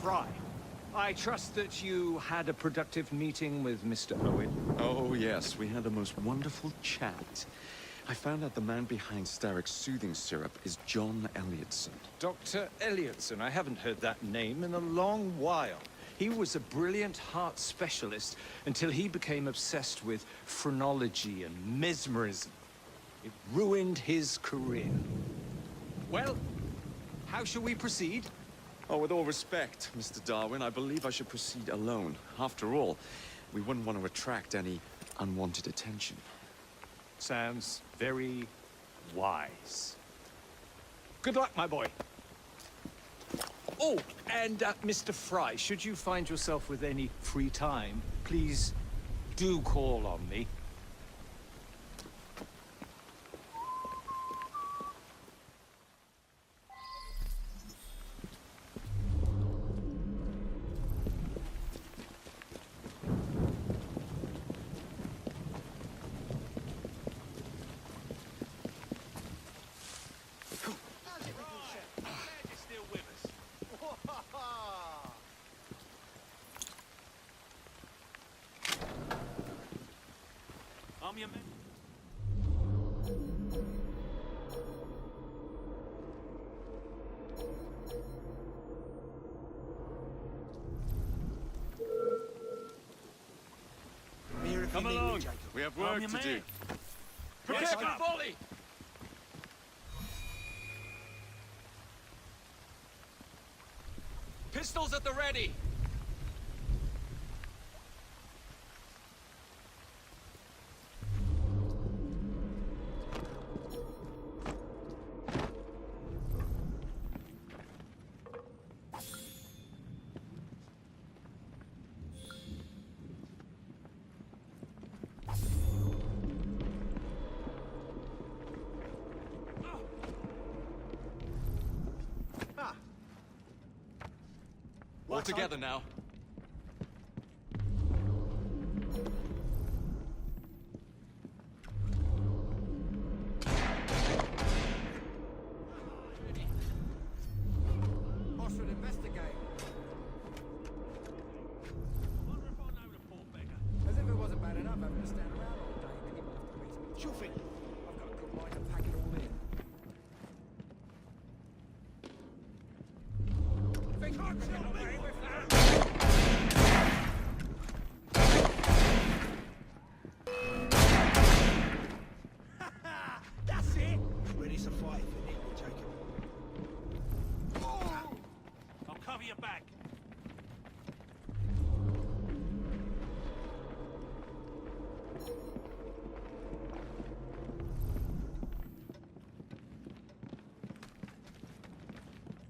Fry. I trust that you had a productive meeting with Mr. Owen. Oh, yes. We had the most wonderful chat. I found out the man behind Starrick's soothing syrup is John Elliotson. Dr. Elliotson. I haven't heard that name in a long while. He was a brilliant heart specialist until he became obsessed with phrenology and mesmerism. It ruined his career. Well, how shall we proceed? Oh, with all respect, Mr. Darwin, I believe I should proceed alone. After all, we wouldn't want to attract any unwanted attention. Sounds very wise. Good luck, my boy. Oh, and Mr. Fry, should you find yourself with any free time, please do call on me. Come along. We have work to do. Prepare for the volley! Pistols at the ready! All together now. Oxford investigate. Wonder if I know the poor beggar. As if it wasn't bad enough having to stand around all day picking up the reason. Chuffing. I've got a good mind to pack it all in. They can't get away with that. That's it. Ready to fight, isn't it, Jacob? I'll cover your back.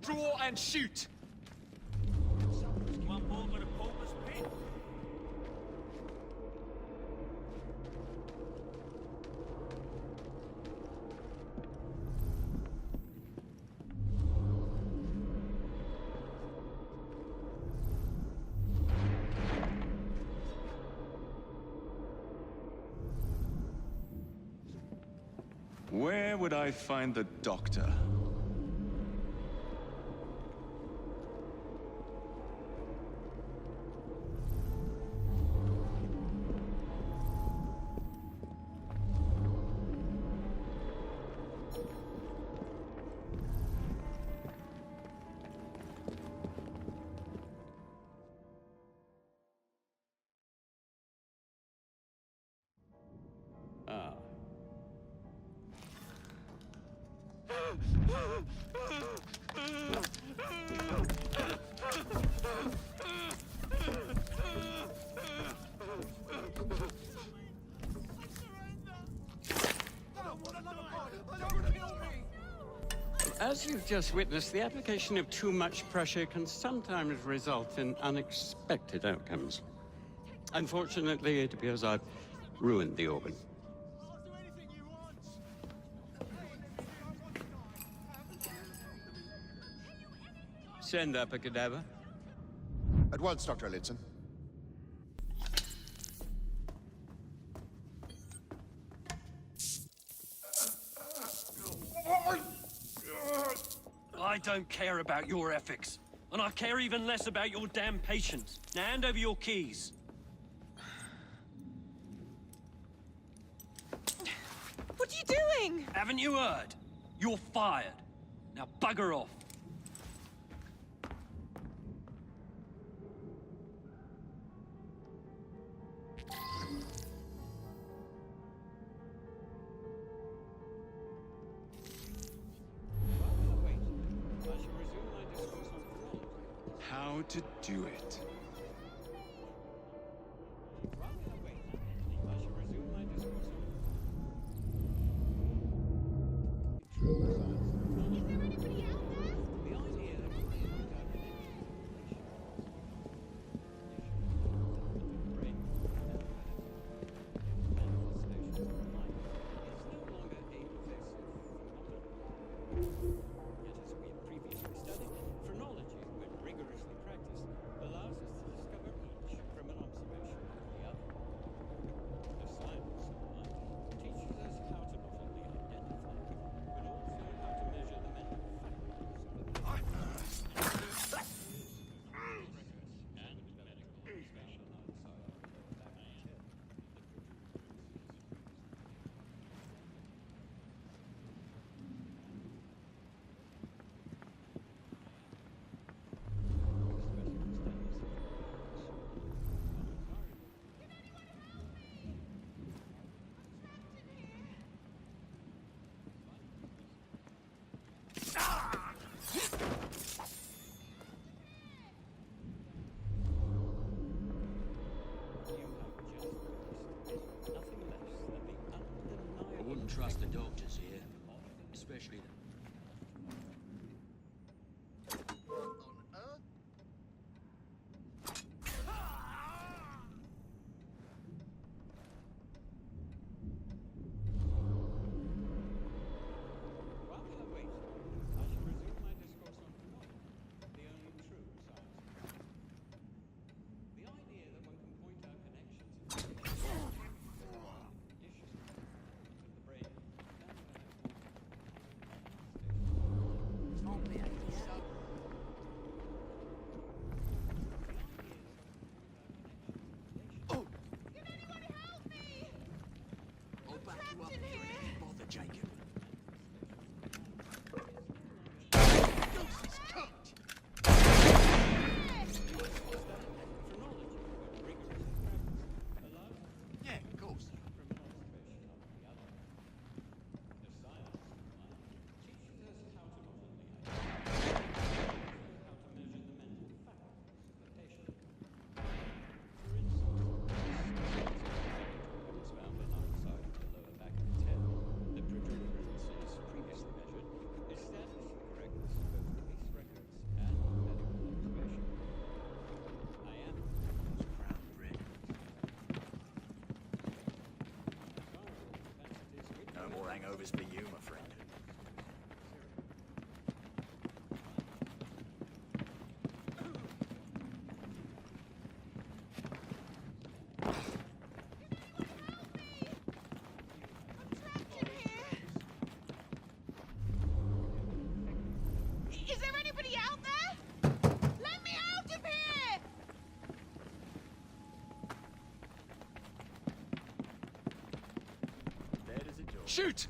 Draw and shoot! One more with a pauper's pit. Where would I find the doctor? Ah. As you've just witnessed, the application of too much pressure can sometimes result in unexpected outcomes. Unfortunately, it appears I've ruined the organ. Send up a cadaver. At once, Dr. Elliotson. I don't care about your ethics. And I care even less about your damn patience. Now hand over your keys. What are you doing? Haven't you heard? You're fired. Now bugger off. How to do it. I wouldn't trust the doctors here, especially the... Hangovers for you, my friend. Is there anybody out there? Let me out of here! There is a door. Shoot!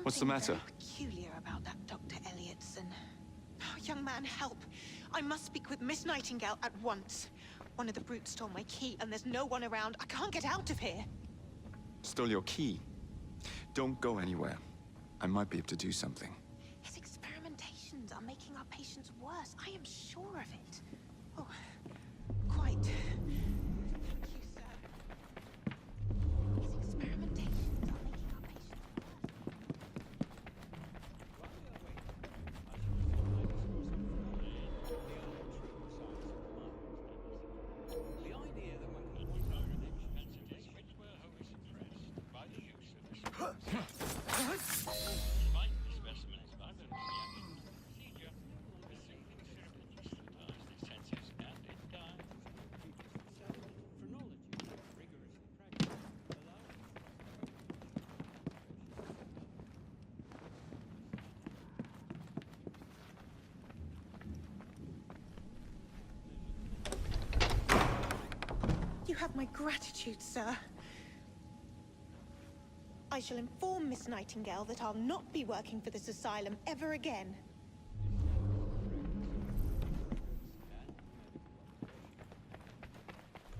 What's the matter? Very peculiar about that Dr. Elliotson. Oh, young man, help. I must speak with Miss Nightingale at once. One of the brutes stole my key, and there's no one around. I can't get out of here. Stole your key. Don't go anywhere. I might be able to do something. His experimentations are making our patients worse. I am sure of it. Oh, quite. Thank you, sir. His experimentations are making our patients You have my gratitude, sir. I shall inform Miss Nightingale that I'll not be working for this asylum ever again.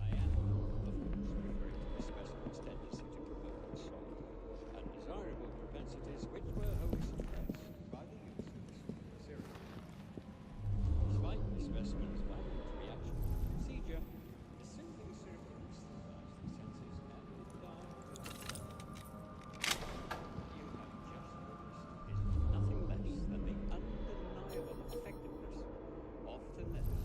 I am, of course, referring to the specimen's tendency to provoke assault and desirable propensities which were wholly suppressed by the use of the serum. Despite the specimen's violent reaction to the procedure, the soothing syrup anesthetized the senses and it died. You have just witnessed is nothing less than the undeniable effectiveness of the medicine.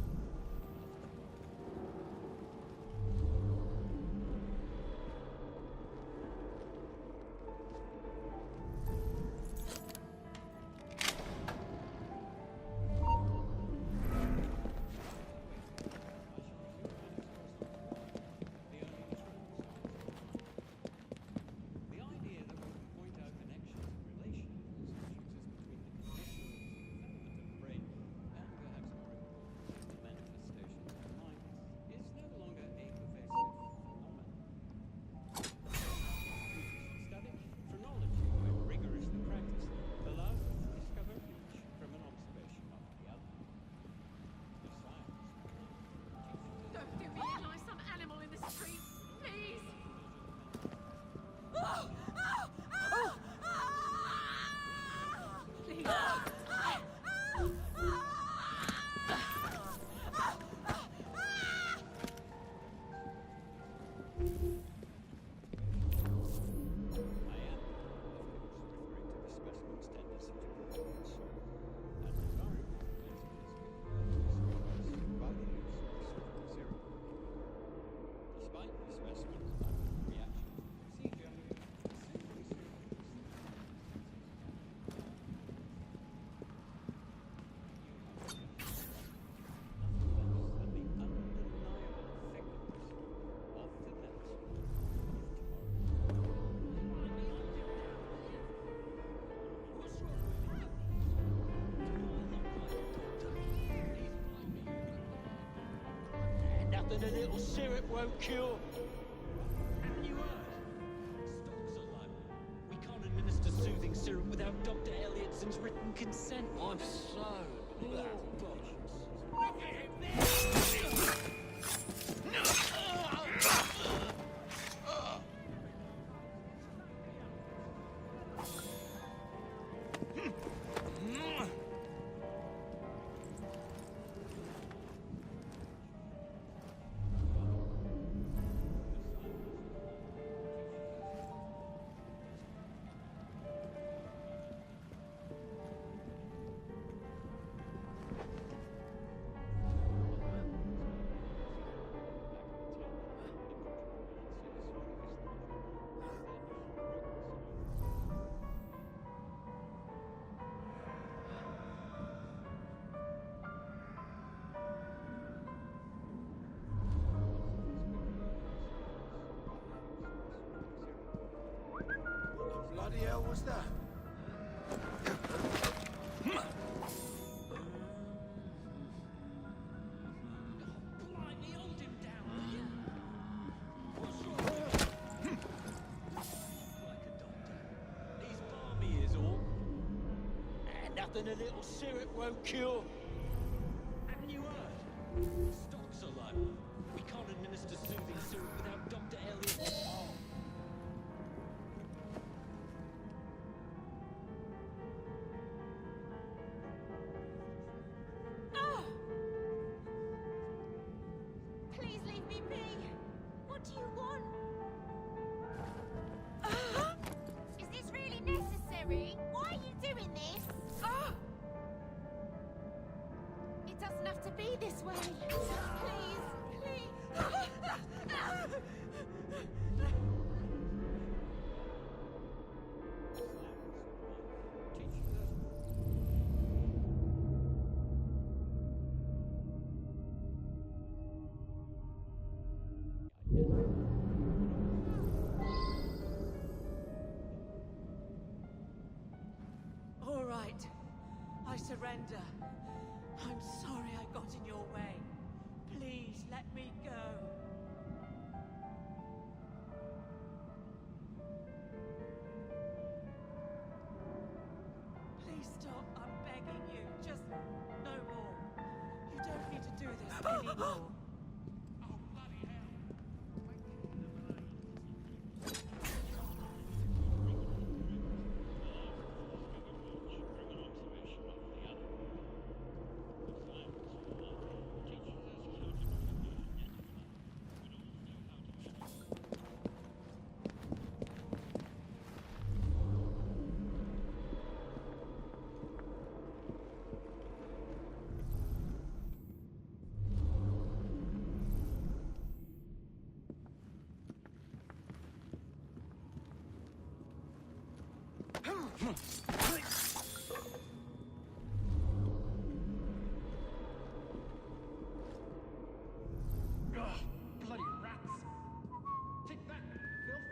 The idea that we can point out connections and relations between the conditions and development of the brain, and perhaps more importantly, the manifestations of the mind, is no longer a pervasive phenomenon. Study phrenology, when rigorously practiced, allows us to discover each from an observation of the other. The science Don't do me in like some animal in the street, please! Please. I am, of course, referring to the specimen's tendency to provoke assault and desirable propensities which were suppressed by the use of the serum. Despite the specimen's violent reaction to the procedure, the soothing syrup nothing less than the undeniable effectiveness of the medicine. Nothing a little syrup won't cure. Haven't you heard? Stalks alone. We can't administer soothing syrup without Dr. Elliotson's written consent. I'm so glad. Bloody hell was that? Blimey, hold him down, will you? What's wrong? Like a doctor. He's balmy is all. Nothing a little syrup won't cure. Haven't you heard? Stocks are low. We can't administer soothing syrup without Dr. Elliot. Oh! Please leave me be. What do you want? Is this really necessary? Why are you doing this? It doesn't have to be this way. Please, please. All right. I surrender. I'm sorry I got in your way. Please let me go. Please stop. I'm begging you. Just no more. You don't need to do this anymore. Bloody rats! Take that, filth!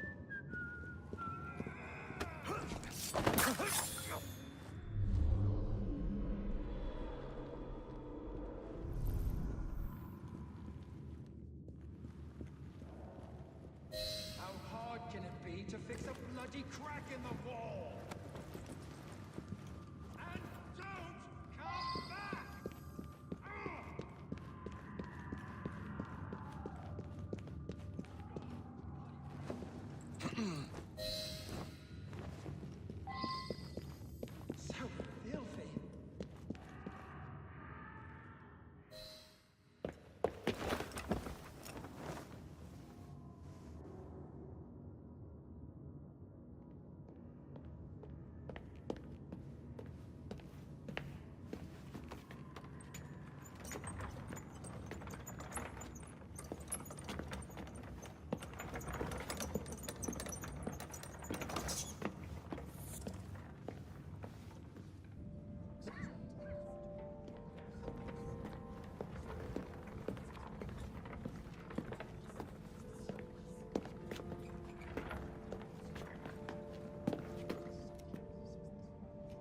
How hard can it be to fix a bloody crack in the wall? And don't come back! So filthy.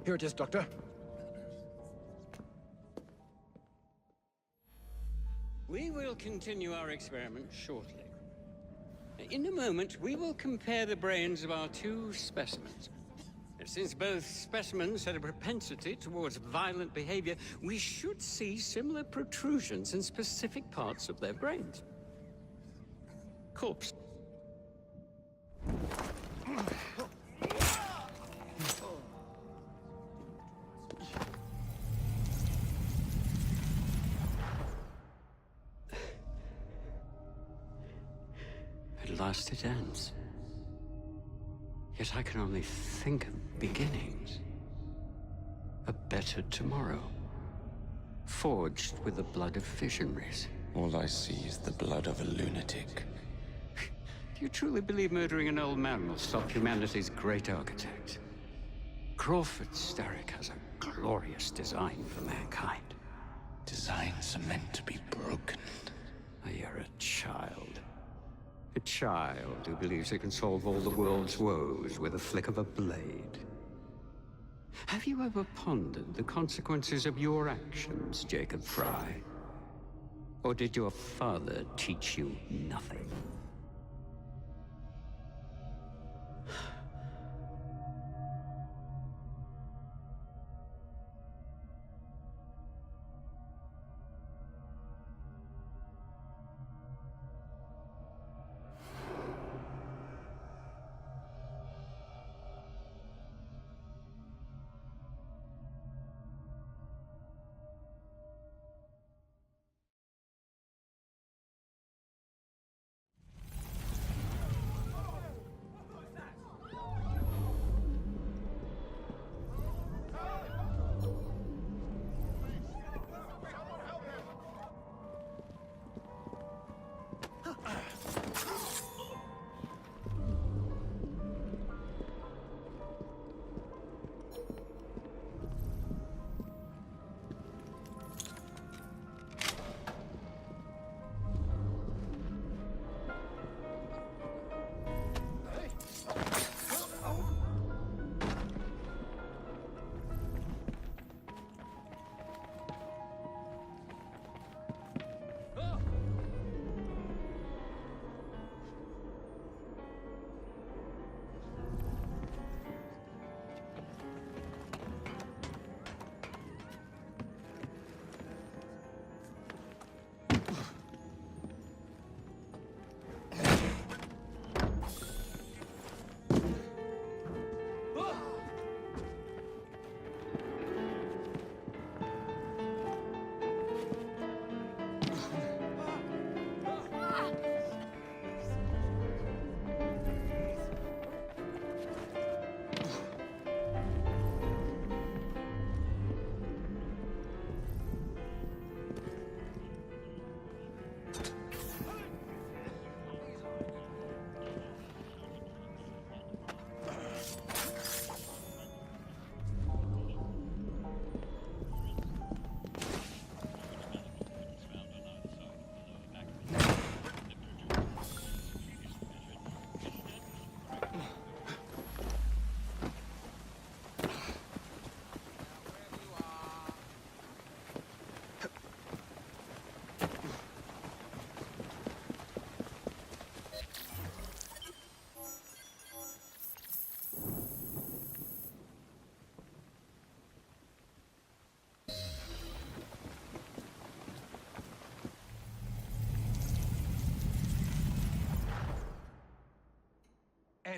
Here it is, Doctor. We will continue our experiment shortly. In a moment, we will compare the brains of our two specimens. Since both specimens had a propensity towards violent behavior, we should see similar protrusions in specific parts of their brains. Corpse. At last it ends. Yet I can only think of beginnings. A better tomorrow. Forged with the blood of visionaries. All I see is the blood of a lunatic. Do you truly believe murdering an old man will stop humanity's great architect? Crawford Starrick has a glorious design for mankind. Designs are meant to be broken. You're a child. A child who believes it can solve all the world's woes with a flick of a blade. Have you ever pondered the consequences of your actions, Jacob Fry? Or did your father teach you nothing?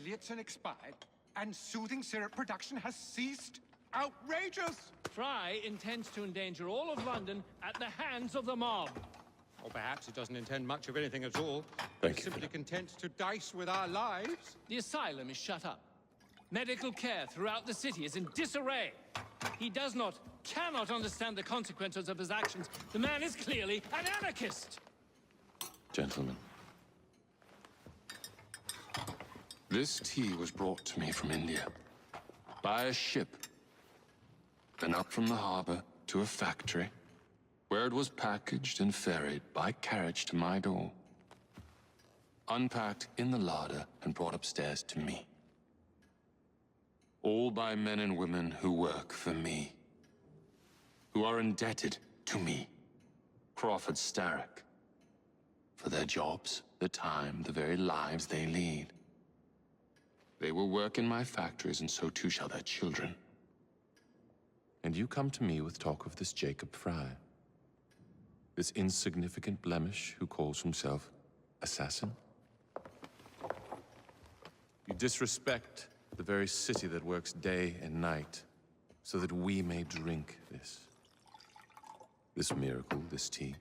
Elliotson expired, and soothing syrup production has ceased? Outrageous! Fry intends to endanger all of London at the hands of the mob. Or perhaps it doesn't intend much of anything at all. Thank It's you, simply content to dice with our lives. The asylum is shut up. Medical care throughout the city is in disarray. He cannot understand the consequences of his actions. The man is clearly an anarchist! Gentlemen, this tea was brought to me from India by a ship, then up from the harbor to a factory, where it was packaged and ferried by carriage to my door, unpacked in the larder and brought upstairs to me. All by men and women who work for me, who are indebted to me, Crawford Starrick, for their jobs, the time, the very lives they lead. They will work in my factories, and so too shall their children. And you come to me with talk of this Jacob Fry, this insignificant blemish who calls himself assassin? You disrespect the very city that works day and night so that we may drink this miracle, this tea.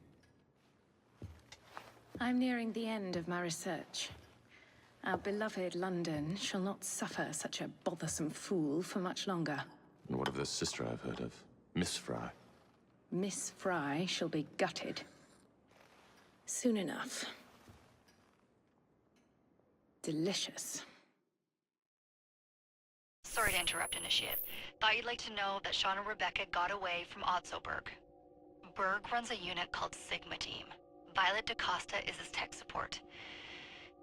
I'm nearing the end of my research. Our beloved London shall not suffer such a bothersome fool for much longer. And what of the sister I've heard of, Miss Fry? Miss Fry shall be gutted. Soon enough. Delicious. Sorry to interrupt, Initiate. Thought you'd like to know that Sean and Rebecca got away from Otzoberg. Berg runs a unit called Sigma Team. Violet DaCosta is his tech support.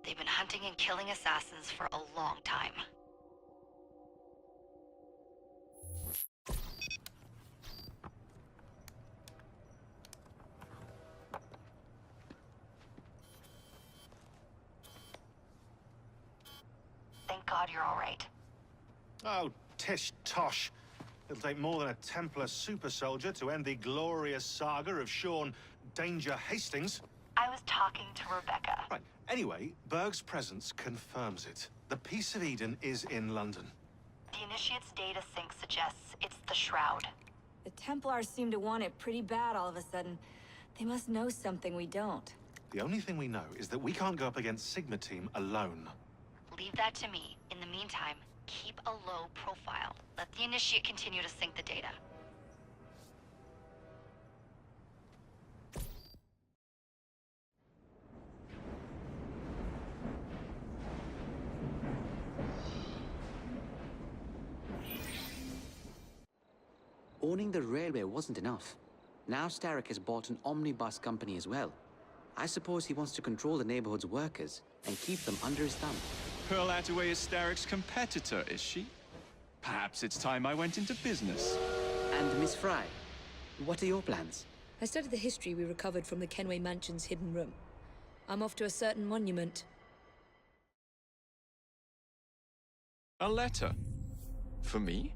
They've been hunting and killing assassins for a long time. Thank God you're all right. Oh, tish tosh. It'll take more than a Templar super soldier to end the glorious saga of Sean Danger Hastings. I was talking to Rebecca. Right. Anyway, Berg's presence confirms it. The Peace of Eden is in London. The Initiate's data sync suggests it's the Shroud. The Templars seem to want it pretty bad all of a sudden. They must know something we don't. The only thing we know is that we can't go up against Sigma Team alone. Leave that to me. In the meantime, keep a low profile. Let the Initiate continue to sync the data. Owning the railway wasn't enough. Now Starrick has bought an omnibus company as well. I suppose he wants to control the neighborhood's workers and keep them under his thumb. Pearl Attaway is Starrick's competitor, is she? Perhaps it's time I went into business. And Miss Fry, what are your plans? I studied the history we recovered from the Kenway Mansion's hidden room. I'm off to a certain monument. A letter? For me?